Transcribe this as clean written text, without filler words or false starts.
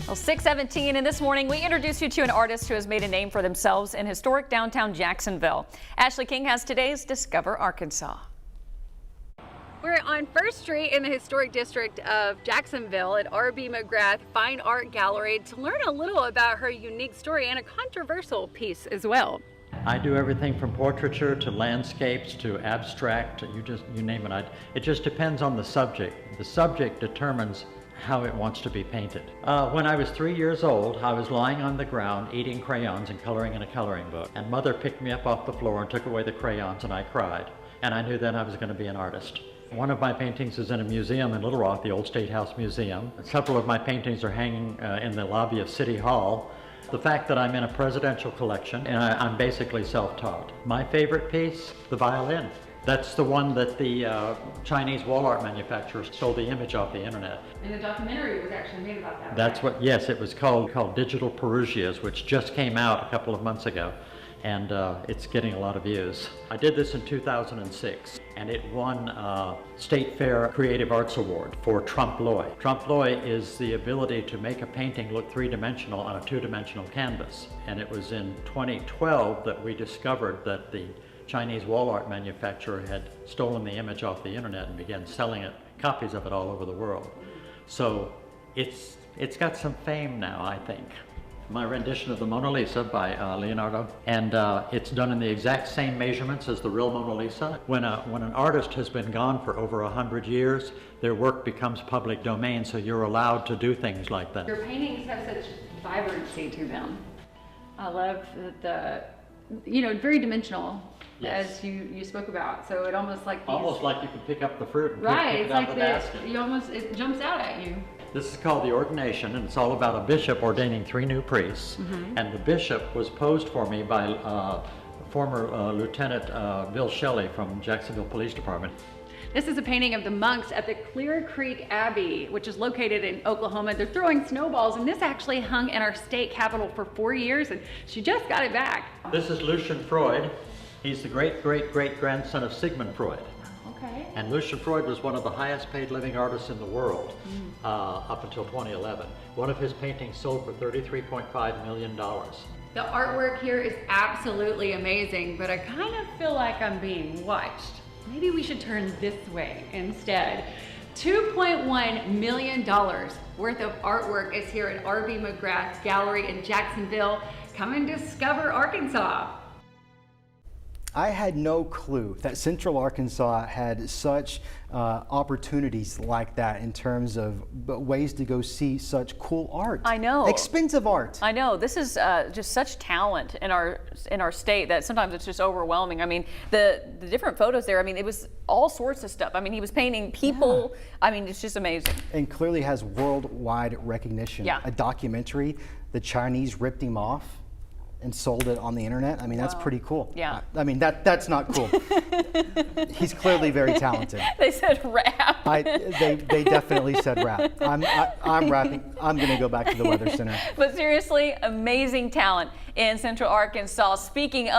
Well, 6:17, and this morning we introduce you to an artist who has made a name for themselves in historic downtown Jacksonville. Ashley King has today's Discover Arkansas. We're on First Street in the historic district of Jacksonville at RB McGrath Fine Art Gallery to learn a little about her unique story and a controversial piece as well. I do everything from portraiture to landscapes to abstract, you name it. It just depends on the subject. The subject determines how it wants to be painted. When I was 3 years old, I was lying on the ground eating crayons and coloring in a coloring book. And Mother picked me up off the floor and took away the crayons, and I cried. And I knew then I was going to be an artist. One of my paintings is in a museum in Little Rock, the Old State House Museum. A couple of my paintings are hanging in the lobby of City Hall. The fact that I'm in a presidential collection, and I'm basically self-taught. My favorite piece, the violin. That's the one that the Chinese wall art manufacturer stole the image off the internet. And the documentary was actually made about that. That's what, yes, it was called Digital Perugias, which just came out a couple of months ago. And it's getting a lot of views. I did this in 2006, and it won State Fair Creative Arts Award for trompe-l'oeil. Trompe-l'oeil is the ability to make a painting look three-dimensional on a two-dimensional canvas. And it was in 2012 that we discovered that the Chinese wall art manufacturer had stolen the image off the internet and began selling it, copies of it all over the world. So it's got some fame now, I think. My rendition of the Mona Lisa by Leonardo, and it's done in the exact same measurements as the real Mona Lisa. When an artist has been gone for over 100 years, their work becomes public domain, so you're allowed to do things like that. Your paintings have such vibrancy to them. I love very dimensional, yes, as you spoke about. So it almost like almost like you can pick up the fruit and right, pick it out of the basket. It jumps out at you. This is called the ordination, and it's all about a bishop ordaining 3 new priests. Mm-hmm. And the bishop was posed for me by former Lieutenant Bill Shelley from Jacksonville Police Department. This is a painting of the monks at the Clear Creek Abbey, which is located in Oklahoma. They're throwing snowballs, and this actually hung in our state capitol for 4 years, and she just got it back. This is Lucian Freud. He's the great-great-great-grandson of Sigmund Freud. Okay. And Lucian Freud was one of the highest paid living artists in the world up until 2011. One of his paintings sold for $33.5 million. The artwork here is absolutely amazing, but I kind of feel like I'm being watched. Maybe we should turn this way instead. $2.1 million worth of artwork is here at RB McGrath Gallery in Jacksonville. Come and discover Arkansas. I had no clue that Central Arkansas had such opportunities like that in terms of ways to go see such cool art. I know. Expensive art. I know. This is just such talent in our state that sometimes it's just overwhelming. I mean, the different photos there, I mean, it was all sorts of stuff. I mean, he was painting people. Yeah. I mean, it's just amazing. And clearly has worldwide recognition. Yeah. A documentary, the Chinese ripped him off and sold it on the internet. I mean, that's pretty cool. Yeah. I mean, that's not cool. He's clearly very talented. They said rap. They definitely said rap. I'm rapping. I'm going to go back to the Weather Center. But seriously, amazing talent in Central Arkansas. Speaking of